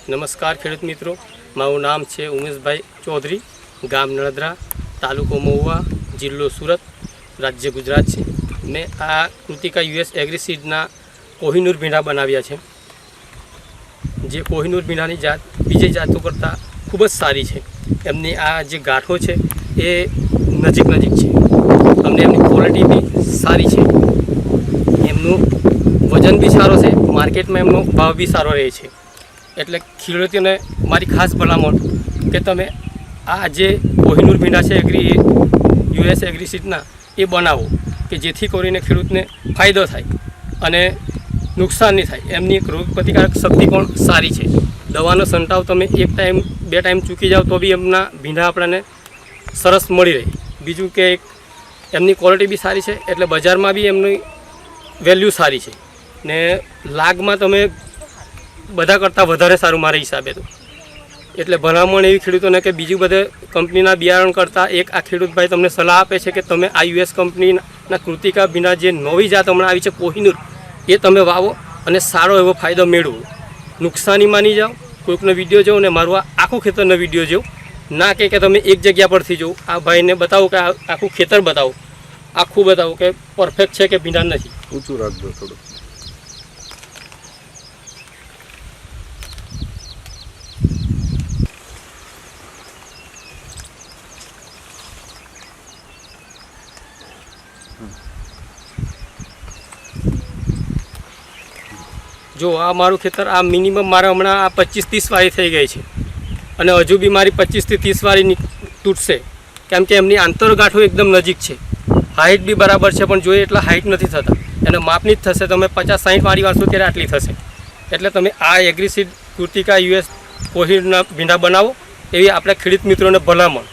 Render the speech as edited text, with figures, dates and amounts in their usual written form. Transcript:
નમસ્કાર ખેડૂત મિત્રો, મારું નામ છે ઉમેશભાઈ ચૌધરી, ગામ નળદરા, તાલુકો મહુવા, જિલ્લો સુરત, રાજ્ય ગુજરાત છે. મેં આ કૃતિકા યુએસ એગ્રીસીડના કોહિનૂર ભીંડા બનાવ્યા છે, જે કોહિનૂર ભીંડાની જાત બીજી જાતો કરતાં ખૂબ જ સારી છે. એમની આ જે ગાંઠો છે એ નજીક છે, અમને એમની ક્વોલિટી બી સારી છે, એમનું વજન બી સારો છે, માર્કેટમાં એમનો ભાવ બી સારો રહે છે. એટલે ખેડૂતોને મારી ખાસ ભલામણ કે તમે આ જે કોહિનૂર ભીંડા છે યુએસ એગ્રીસીડના એ બનાવો કે જેથી કરીને ખેડૂતને ફાયદો થાય અને નુકસાન નહીં થાય. એમની રોગ પ્રતિકારક શક્તિ પણ સારી છે. દવાનો છંટાવ તમે એક ટાઈમ બે ટાઈમ ચૂકી જાઓ તો બી એમના ભીંડા આપણને સરસ મળી રહે. બીજું કે એમની ક્વોલિટી બી સારી છે, એટલે બજારમાં બી એમની વેલ્યુ સારી છે ને લાગમાં તમે બધા કરતાં વધારે સારું મારા હિસાબે તો. એટલે ભલામણ એવી ખેડૂતોને કે બીજું બધે કંપનીના બિયારણ કરતાં એક આ ખેડૂતભાઈ તમને સલાહ આપે છે કે તમે આ યુએસ કંપનીના કૃતિકા ભીંડા જે નવી જાત હમણાં આવી છે કોહિનૂર, એ તમે વાવો અને સારો એવો ફાયદો મેળવો. નુકસાનીમાં નહીં જાઓ. કોઈકનો વિડીયો જોવો ને મારું આ આખું ખેતરનો વિડીયો જોવો, ના કે તમે એક જગ્યા પરથી જોવો. આ ભાઈને બતાવો કે આખું ખેતર બતાવો, આખું બતાવો કે પરફેક્ટ છે કે ભીંડા નથી. ઊંચું રાખજો થોડું. જો આ મારું ખેતર આ મિનિમમ મારા હમણાં આ 25-30 વાળી થઈ ગઈ છે અને હજુ બી મારી 25 થી 30 વાળી તૂટશે, કેમ કે એમની આંતરગાંઠો એકદમ નજીક છે. હાઇટ બી બરાબર છે, પણ જોઈએ એટલા હાઇટ નથી થતા. એને માપની જ થશે. તમે 50-60 વાળી વાળશો ત્યારે આટલી થશે. એટલે તમે આ એગ્રીસીડ કૃતિકા યુએસ કોહિનૂરના ભીંડા બનાવો એવી આપણે ખેડૂત મિત્રોને ભલામણ.